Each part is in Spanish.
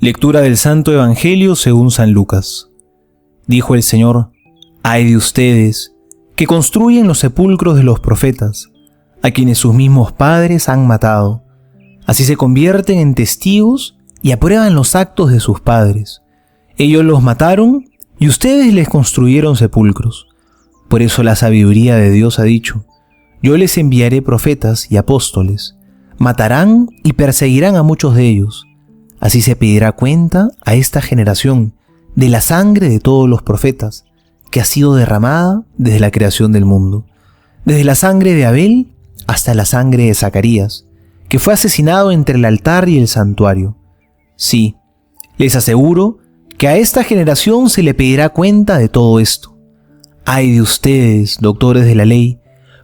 Lectura del Santo Evangelio según San Lucas. Dijo el Señor: «Ay de ustedes, que construyen los sepulcros de los profetas, a quienes sus mismos padres han matado. Así se convierten en testigos y aprueban los actos de sus padres. Ellos los mataron y ustedes les construyeron sepulcros. Por eso la sabiduría de Dios ha dicho: yo les enviaré profetas y apóstoles. Matarán y perseguirán a muchos de ellos. Así se pedirá cuenta a esta generación de la sangre de todos los profetas, que ha sido derramada desde la creación del mundo, desde la sangre de Abel hasta la sangre de Zacarías, que fue asesinado entre el altar y el santuario. Sí, les aseguro que a esta generación se le pedirá cuenta de todo esto. Ay de ustedes, doctores de la ley,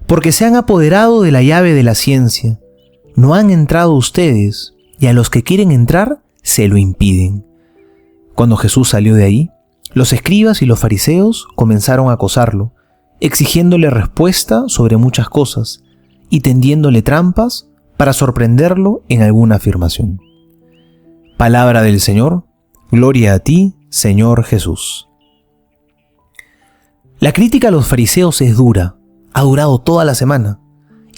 porque se han apoderado de la llave de la ciencia. No han entrado ustedes, y a los que quieren entrar se lo impiden». Cuando Jesús salió de ahí, los escribas y los fariseos comenzaron a acosarlo, exigiéndole respuesta sobre muchas cosas y tendiéndole trampas para sorprenderlo en alguna afirmación. Palabra del Señor. Gloria a ti, Señor Jesús. La crítica a los fariseos es dura, ha durado toda la semana,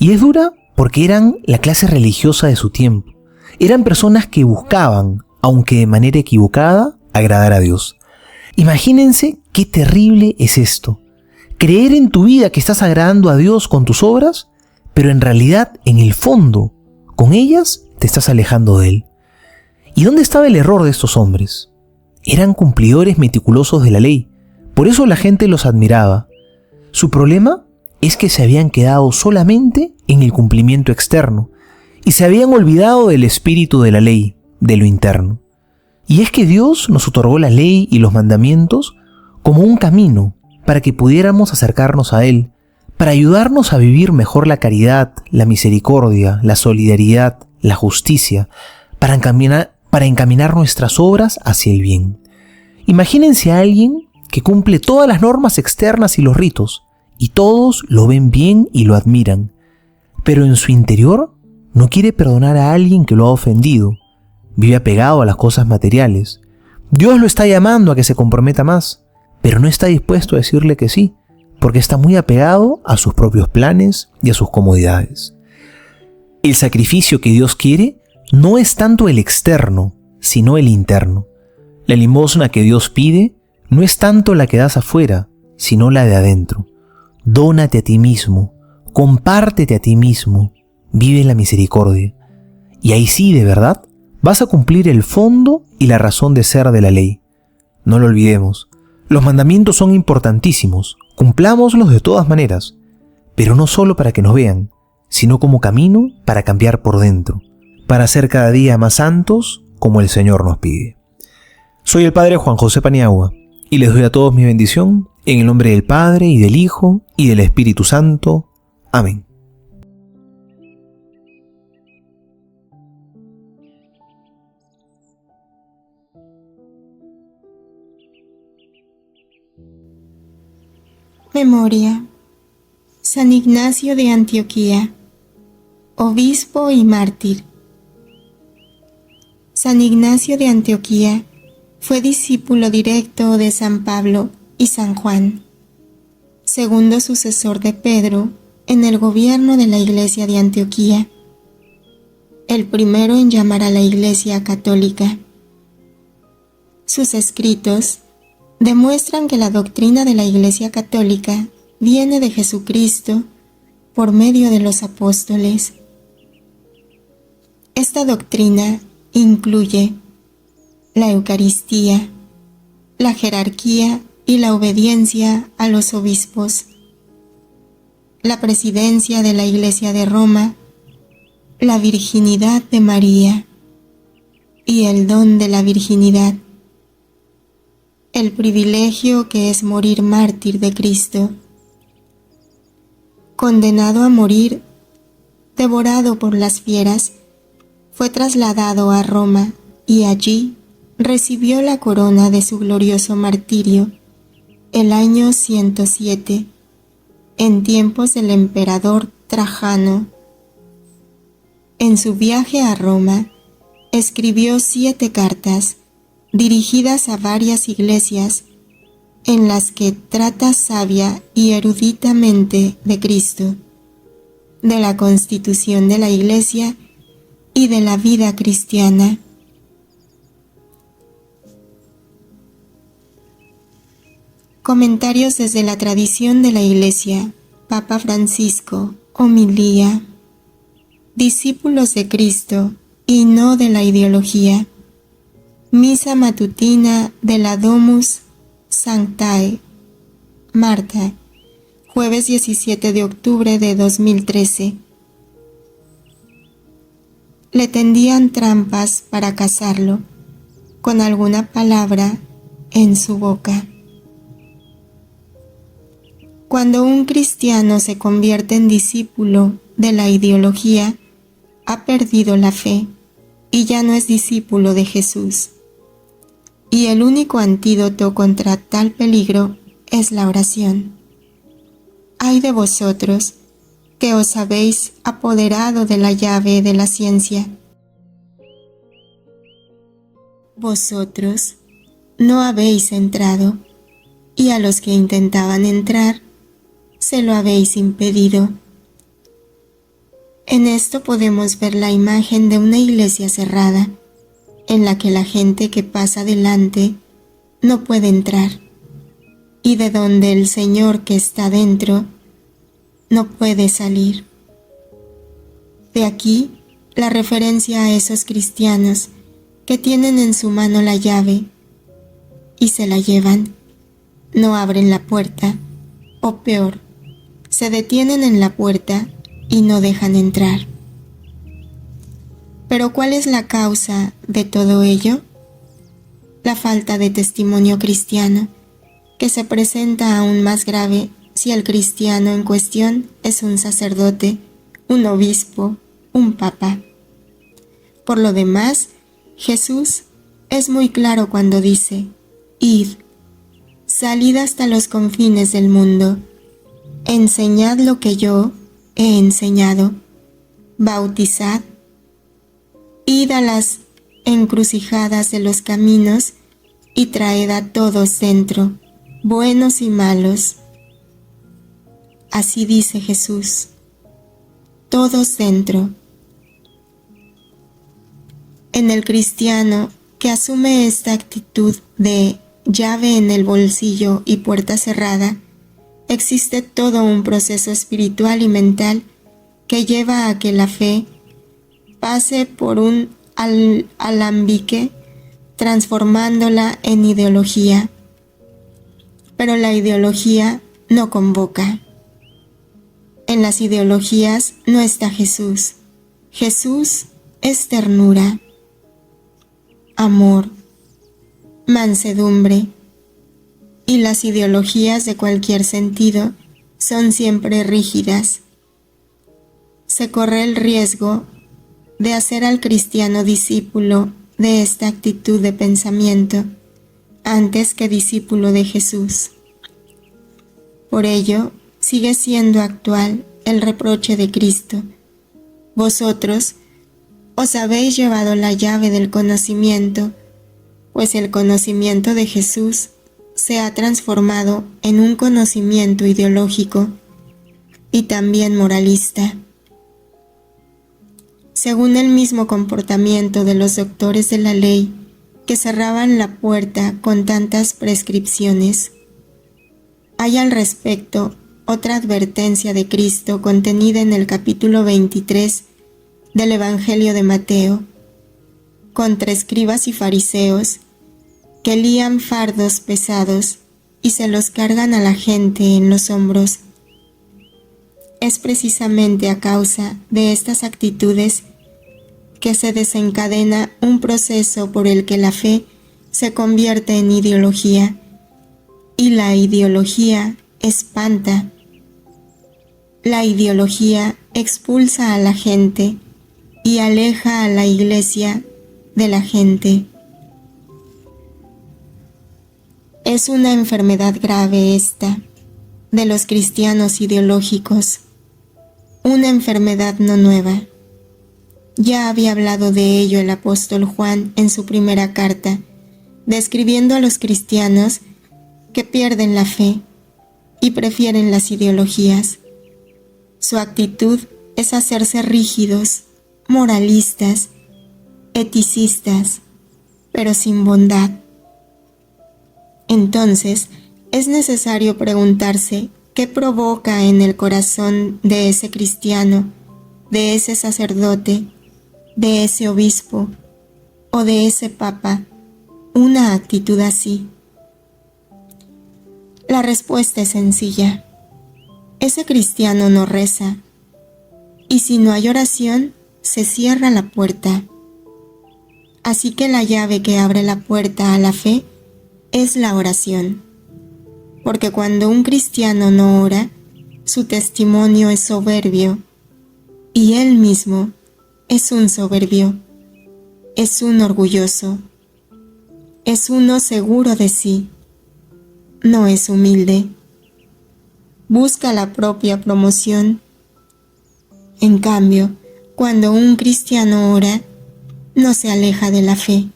y es dura porque eran la clase religiosa de su tiempo. Eran personas que buscaban, aunque de manera equivocada, agradar a Dios. Imagínense qué terrible es esto. Creer en tu vida que estás agradando a Dios con tus obras, pero en realidad, en el fondo, con ellas te estás alejando de Él. ¿Y dónde estaba el error de estos hombres? Eran cumplidores meticulosos de la ley, por eso la gente los admiraba. Su problema es que se habían quedado solamente en el cumplimiento externo y se habían olvidado del espíritu de la ley, de lo interno. Y es que Dios nos otorgó la ley y los mandamientos como un camino para que pudiéramos acercarnos a Él, para ayudarnos a vivir mejor la caridad, la misericordia, la solidaridad, la justicia, para encaminar nuestras obras hacia el bien. Imagínense a alguien que cumple todas las normas externas y los ritos, y todos lo ven bien y lo admiran, pero en su interior no quiere perdonar a alguien que lo ha ofendido. Vive apegado a las cosas materiales. Dios lo está llamando a que se comprometa más, pero no está dispuesto a decirle que sí, porque está muy apegado a sus propios planes y a sus comodidades. El sacrificio que Dios quiere no es tanto el externo, sino el interno. La limosna que Dios pide no es tanto la que das afuera, sino la de adentro. Dónate a ti mismo, compártete a ti mismo, vive la misericordia. Y ahí sí, de verdad, vas a cumplir el fondo y la razón de ser de la ley. No lo olvidemos, los mandamientos son importantísimos, cumplámoslos de todas maneras, pero no solo para que nos vean, sino como camino para cambiar por dentro, para ser cada día más santos como el Señor nos pide. Soy el Padre Juan José Paniagua y les doy a todos mi bendición en el nombre del Padre y del Hijo y del Espíritu Santo. Amén. Memoria. San Ignacio de Antioquía, obispo y mártir. San Ignacio de Antioquía fue discípulo directo de San Pablo y San Juan, segundo sucesor de Pedro en el gobierno de la Iglesia de Antioquía, el primero en llamar a la Iglesia católica. Sus escritos demuestran que la doctrina de la Iglesia católica viene de Jesucristo por medio de los apóstoles. Esta doctrina incluye la Eucaristía, la jerarquía y la obediencia a los obispos, la presidencia de la Iglesia de Roma, la virginidad de María y el don de la virginidad, el privilegio que es morir mártir de Cristo. Condenado a morir, devorado por las fieras, fue trasladado a Roma y allí recibió la corona de su glorioso martirio el año 107, en tiempos del emperador Trajano. En su viaje a Roma, escribió 7 cartas dirigidas a varias iglesias en las que trata sabia y eruditamente de Cristo, de la constitución de la Iglesia y de la vida cristiana. Comentarios desde la tradición de la Iglesia. Papa Francisco, homilía. Discípulos de Cristo y no de la ideología. Misa matutina de la Domus Sanctae, Marta, jueves 17 de octubre de 2013. Le tendían trampas para casarlo, con alguna palabra en su boca. Cuando un cristiano se convierte en discípulo de la ideología, ha perdido la fe y ya no es discípulo de Jesús. Y el único antídoto contra tal peligro es la oración. Ay de vosotros, que os habéis apoderado de la llave de la ciencia. Vosotros no habéis entrado, y a los que intentaban entrar, se lo habéis impedido. En esto podemos ver la imagen de una iglesia cerrada, en la que la gente que pasa delante no puede entrar, y de donde el Señor que está dentro no puede salir. De aquí la referencia a esos cristianos que tienen en su mano la llave y se la llevan, no abren la puerta, o peor, se detienen en la puerta y no dejan entrar. Pero ¿cuál es la causa de todo ello? La falta de testimonio cristiano, que se presenta aún más grave si el cristiano en cuestión es un sacerdote, un obispo, un papa. Por lo demás, Jesús es muy claro cuando dice: id, salid hasta los confines del mundo, enseñad lo que yo he enseñado, bautizad, id a las encrucijadas de los caminos y traed a todos dentro, buenos y malos. Así dice Jesús, todos dentro. En el cristiano que asume esta actitud de llave en el bolsillo y puerta cerrada, existe todo un proceso espiritual y mental que lleva a que la fe pase por un alambique, transformándola en ideología. Pero la ideología no convoca. En las ideologías no está Jesús. Jesús es ternura, amor, mansedumbre, y las ideologías de cualquier sentido son siempre rígidas. Se corre el riesgo de hacer al cristiano discípulo de esta actitud de pensamiento antes que discípulo de Jesús. Por ello, sigue siendo actual el reproche de Cristo: vosotros os habéis llevado la llave del conocimiento, pues el conocimiento de Jesús se ha transformado en un conocimiento ideológico y también moralista. Según el mismo comportamiento de los doctores de la ley que cerraban la puerta con tantas prescripciones, hay al respecto otra advertencia de Cristo contenida en el capítulo 23 del Evangelio de Mateo, contra escribas y fariseos que lían fardos pesados y se los cargan a la gente en los hombros. Es precisamente a causa de estas actitudes que se desencadena un proceso por el que la fe se convierte en ideología, y la ideología espanta. La ideología expulsa a la gente y aleja a la iglesia de la gente. Es una enfermedad grave esta, de los cristianos ideológicos, una enfermedad no nueva. Ya había hablado de ello el apóstol Juan en su primera carta, describiendo a los cristianos que pierden la fe y prefieren las ideologías. Su actitud es hacerse rígidos, moralistas, eticistas, pero sin bondad. Entonces, es necesario preguntarse qué provoca en el corazón de ese cristiano, de ese sacerdote, de ese obispo o de ese papa una actitud así. La respuesta es sencilla. Ese cristiano no reza, y si no hay oración, se cierra la puerta. Así que la llave que abre la puerta a la fe es la oración. Porque cuando un cristiano no ora, su testimonio es soberbio, y él mismo es un soberbio, es un orgulloso, es uno seguro de sí, no es humilde, busca la propia promoción. En cambio, cuando un cristiano ora, no se aleja de la fe,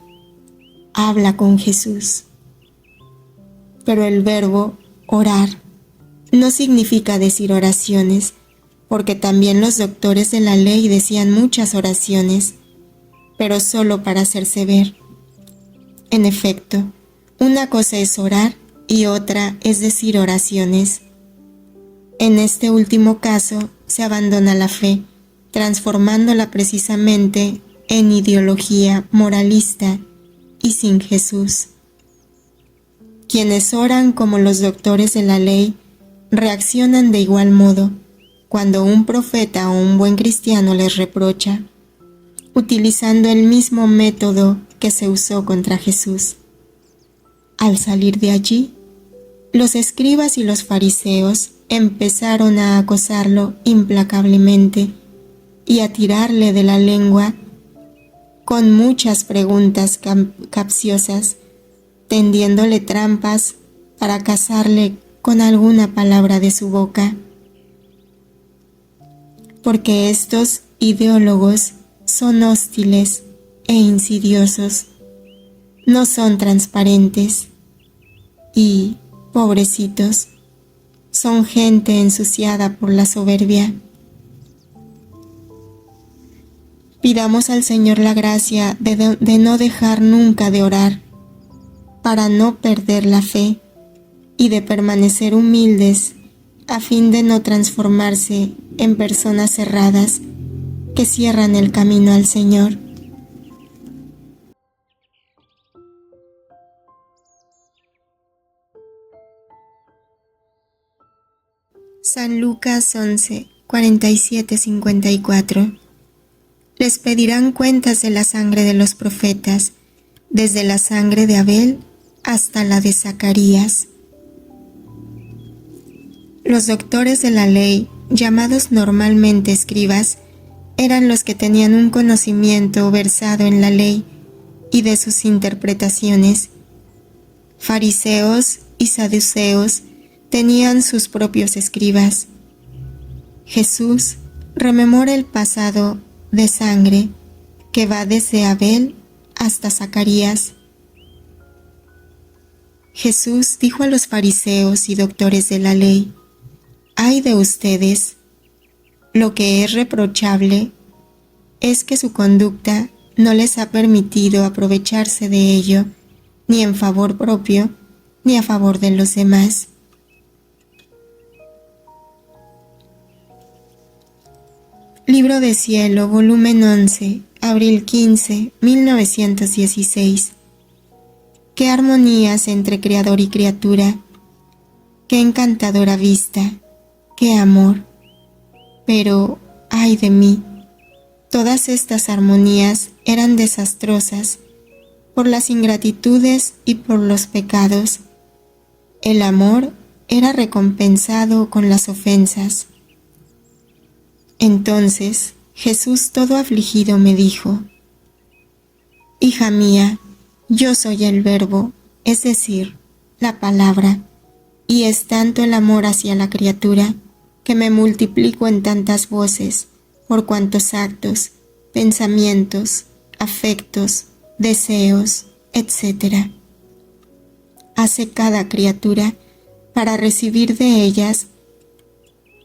habla con Jesús. Pero el verbo orar no significa decir oraciones, porque también los doctores de la ley decían muchas oraciones, pero solo para hacerse ver. En efecto, una cosa es orar y otra es decir oraciones. En este último caso, se abandona la fe, transformándola precisamente en ideología moralista y sin Jesús. Quienes oran como los doctores de la ley reaccionan de igual modo cuando un profeta o un buen cristiano les reprocha, utilizando el mismo método que se usó contra Jesús. Al salir de allí, los escribas y los fariseos empezaron a acosarlo implacablemente y a tirarle de la lengua con muchas preguntas capciosas, tendiéndole trampas para casarle con alguna palabra de su boca. Porque estos ideólogos son hostiles e insidiosos, no son transparentes y, pobrecitos, son gente ensuciada por la soberbia. Pidamos al Señor la gracia de no dejar nunca de orar, para no perder la fe y de permanecer humildes a fin de no transformarse en personas cerradas que cierran el camino al Señor. San Lucas 11, 47-54. Les pedirán cuentas de la sangre de los profetas, desde la sangre de Abel hasta la de Zacarías. Los doctores de la ley, llamados normalmente escribas, eran los que tenían un conocimiento versado en la ley y de sus interpretaciones. Fariseos y saduceos tenían sus propios escribas. Jesús rememora el pasado de sangre que va desde Abel hasta Zacarías. Jesús dijo a los fariseos y doctores de la ley: «Ay de ustedes, lo que es reprochable es que su conducta no les ha permitido aprovecharse de ello, ni en favor propio, ni a favor de los demás». Libro de Cielo, volumen 11, abril 15, 1916. Qué armonías entre creador y criatura, qué encantadora vista, qué amor. Pero, ay de mí, todas estas armonías eran desastrosas por las ingratitudes y por los pecados. El amor era recompensado con las ofensas. Entonces Jesús, todo afligido, me dijo: «Hija mía, yo soy el Verbo, es decir, la palabra, y es tanto el amor hacia la criatura que me multiplico en tantas voces por cuantos actos, pensamientos, afectos, deseos, etc. hace cada criatura para recibir de ellas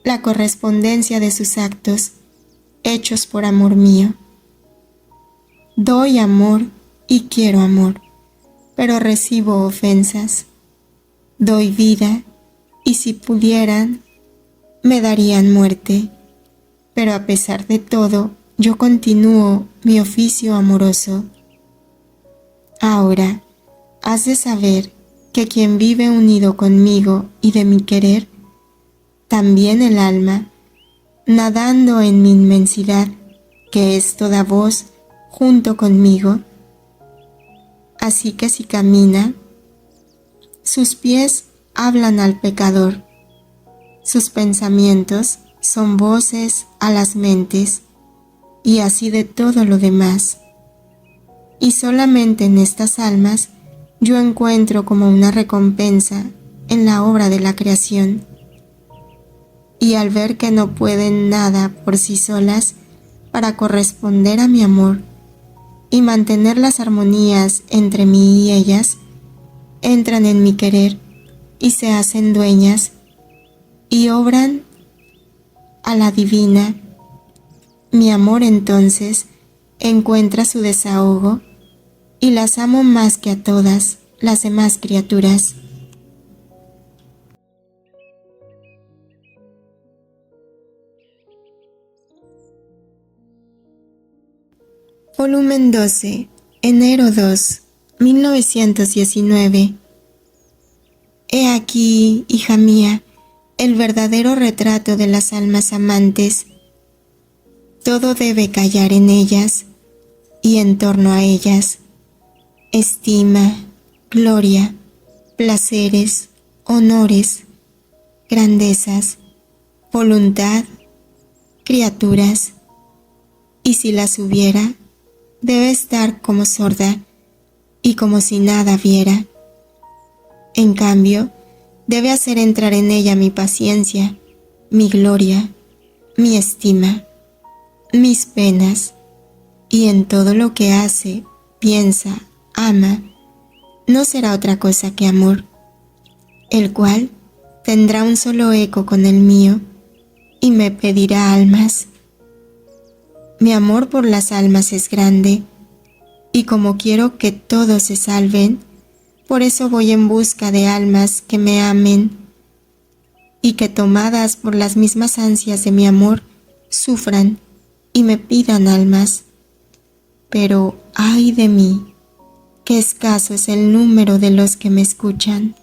la correspondencia de sus actos hechos por amor mío. Doy amor y quiero amor, pero recibo ofensas. Doy vida y si pudieran, me darían muerte, pero a pesar de todo, yo continúo mi oficio amoroso. Ahora, has de saber que quien vive unido conmigo y de mi querer, también el alma, nadando en mi inmensidad, que es toda voz, junto conmigo. Así que si camina, sus pies hablan al pecador, sus pensamientos son voces a las mentes, y así de todo lo demás. Y solamente en estas almas yo encuentro como una recompensa en la obra de la creación. Y al ver que no pueden nada por sí solas para corresponder a mi amor y mantener las armonías entre mí y ellas, entran en mi querer y se hacen dueñas y obran a la divina. Mi amor entonces encuentra su desahogo y las amo más que a todas las demás criaturas. Volumen 12, enero 2, 1919. He aquí, hija mía, el verdadero retrato de las almas amantes. Todo debe callar en ellas y en torno a ellas. Estima, gloria, placeres, honores, grandezas, voluntad, criaturas. Y si las hubiera, debe estar como sorda y como si nada viera. En cambio, debe hacer entrar en ella mi paciencia, mi gloria, mi estima, mis penas, y en todo lo que hace, piensa, ama, no será otra cosa que amor, el cual tendrá un solo eco con el mío y me pedirá almas. Mi amor por las almas es grande, y como quiero que todos se salven, por eso voy en busca de almas que me amen, y que tomadas por las mismas ansias de mi amor, sufran y me pidan almas. Pero ay de mí, qué escaso es el número de los que me escuchan.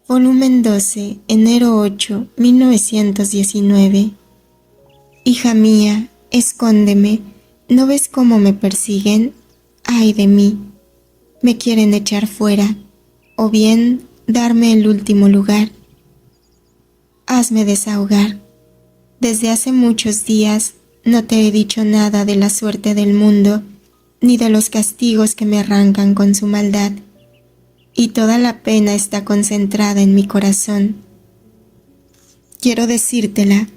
Volumen 12, enero 8, 1919. Hija mía, escóndeme, ¿no ves cómo me persiguen? Ay de mí, me quieren echar fuera, o bien darme el último lugar. Hazme desahogar. Desde hace muchos días no te he dicho nada de la suerte del mundo, ni de los castigos que me arrancan con su maldad, y toda la pena está concentrada en mi corazón. Quiero decírtela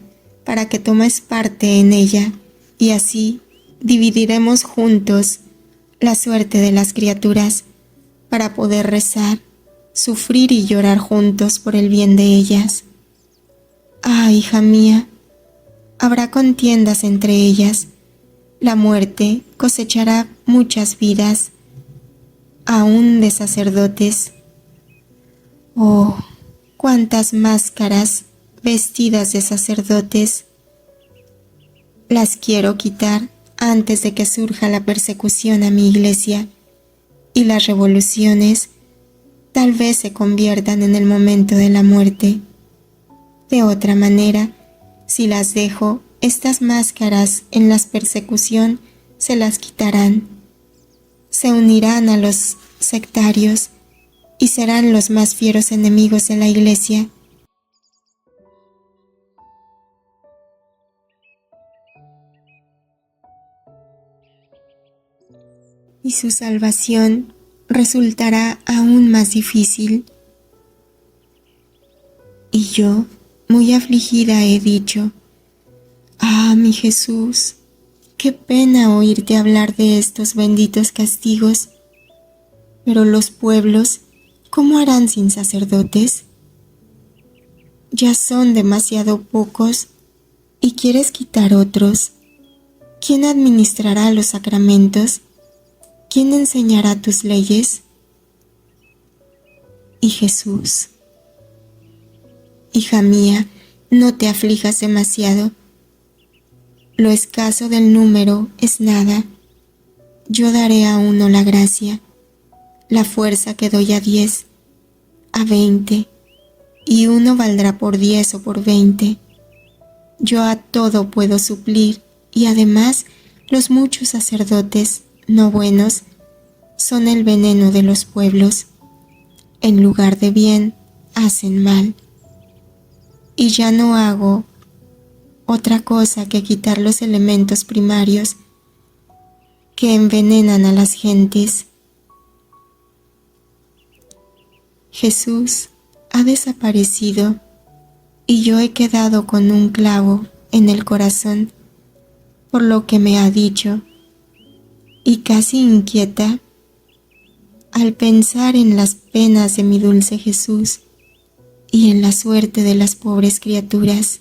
para que tomes parte en ella, y así dividiremos juntos la suerte de las criaturas para poder rezar, sufrir y llorar juntos por el bien de ellas. Ah, hija mía, habrá contiendas entre ellas. La muerte cosechará muchas vidas, aún de sacerdotes. Oh, cuántas máscaras vestidas de sacerdotes. Las quiero quitar antes de que surja la persecución a mi iglesia, y las revoluciones tal vez se conviertan en el momento de la muerte. De otra manera, si las dejo, estas máscaras en la persecución se las quitarán, se unirán a los sectarios y serán los más fieros enemigos de la iglesia. Y su salvación resultará aún más difícil. Y yo, muy afligida, he dicho: ah, mi Jesús, Qué pena oírte hablar de estos benditos castigos. Pero los pueblos, ¿cómo harán sin sacerdotes? Ya son demasiado pocos y quieres quitar otros. ¿Quién administrará los sacramentos? ¿Quién enseñará tus leyes? Y Jesús: hija mía, no te aflijas demasiado. Lo escaso del número es nada. Yo daré a uno la gracia, la fuerza que doy a 10, a 20, y uno valdrá por 10 o por 20. Yo a todo puedo suplir, y además los muchos sacerdotes no buenos son el veneno de los pueblos. En lugar de bien, hacen mal. Y ya no hago otra cosa que quitar los elementos primarios que envenenan a las gentes. Jesús ha desaparecido y yo he quedado con un clavo en el corazón por lo que me ha dicho, y casi inquieta al pensar en las penas de mi dulce Jesús y en la suerte de las pobres criaturas.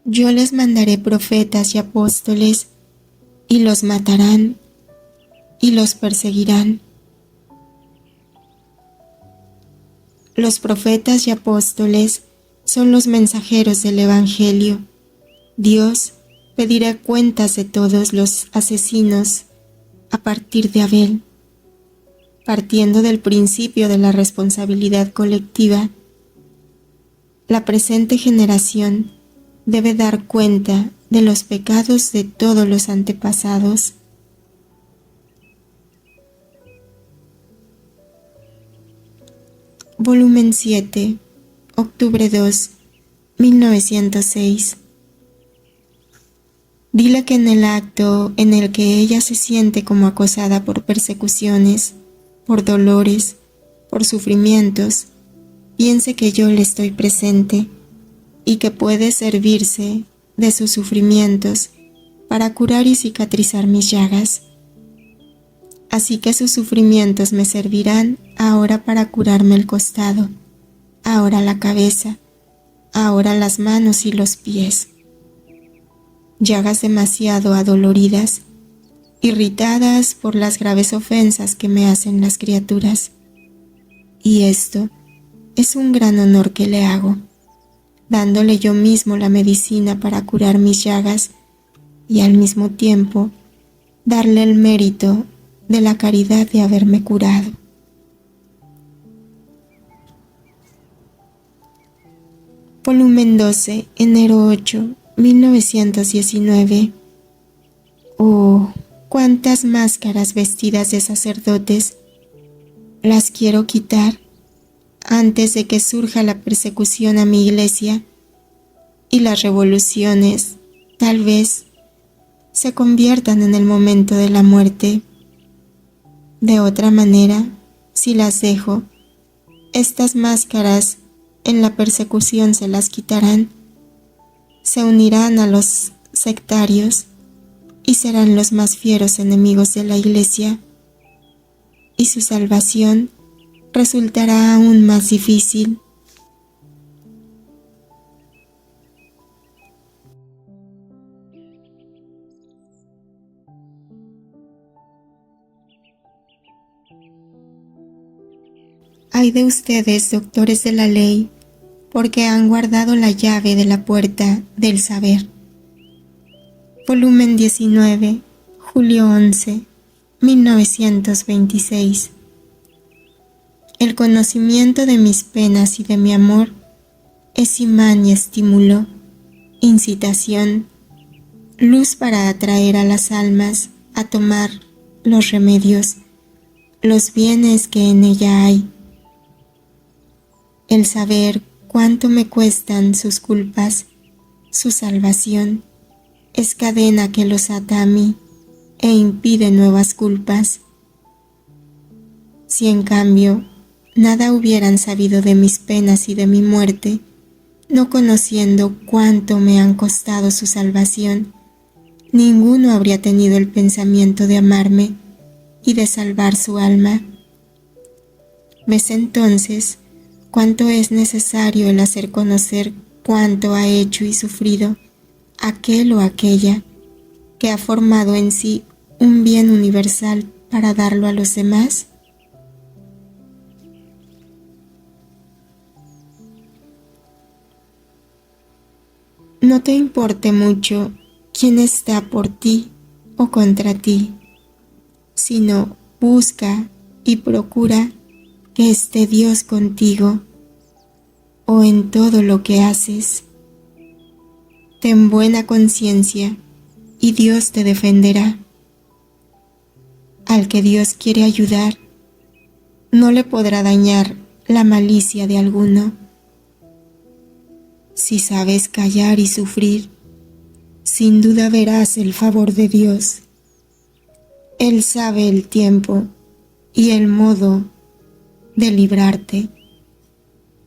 Yo les mandaré profetas y apóstoles, y los matarán y los perseguirán. Los profetas y apóstoles son los mensajeros del Evangelio. Dios pedirá cuentas de todos los asesinos a partir de Abel. Partiendo del principio de la responsabilidad colectiva, la presente generación debe dar cuenta de los pecados de todos los antepasados. Volumen 7, octubre 2, 1906. Dile que en el acto en el que ella se siente como acosada por persecuciones, por dolores, por sufrimientos, piense que yo le estoy presente y que puede servirse de sus sufrimientos para curar y cicatrizar mis llagas. Así que sus sufrimientos me servirán ahora para curarme el costado, ahora la cabeza, ahora las manos y los pies. Llagas demasiado adoloridas, irritadas por las graves ofensas que me hacen las criaturas. Y esto es un gran honor que le hago, dándole yo mismo la medicina para curar mis llagas y al mismo tiempo darle el mérito de la caridad de haberme curado. Volumen 12, enero 8, 1919. Oh, cuántas máscaras vestidas de sacerdotes. Las quiero quitar antes de que surja la persecución a mi iglesia y las revoluciones, tal vez, se conviertan en el momento de la muerte. De otra manera, si las dejo, estas máscaras en la persecución se las quitarán, se unirán a los sectarios y serán los más fieros enemigos de la iglesia, y su salvación resultará aún más difícil. Ay de ustedes, doctores de la ley, porque han guardado la llave de la puerta del saber. Volumen 19, julio 11, 1926. El conocimiento de mis penas y de mi amor es imán y estímulo, incitación, luz para atraer a las almas a tomar los remedios, los bienes que en ella hay. El saber cuánto me cuestan sus culpas, su salvación, es cadena que los ata a mí e impide nuevas culpas. Si en cambio nada hubieran sabido de mis penas y de mi muerte, no conociendo cuánto me han costado su salvación, ninguno habría tenido el pensamiento de amarme y de salvar su alma. ¿Ves entonces cuánto es necesario el hacer conocer cuánto ha hecho y sufrido aquel o aquella que ha formado en sí un bien universal para darlo a los demás? No te importe mucho quién está por ti o contra ti, sino busca y procura que esté Dios contigo o en todo lo que haces. Ten buena conciencia y Dios te defenderá. Al que Dios quiere ayudar, no le podrá dañar la malicia de alguno. Si sabes callar y sufrir, sin duda verás el favor de Dios. Él sabe el tiempo y el modo de librarte,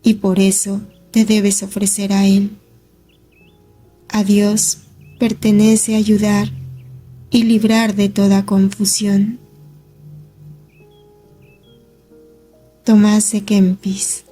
y por eso te debes ofrecer a Él. A Dios pertenece ayudar y librar de toda confusión. Tomás de Kempis.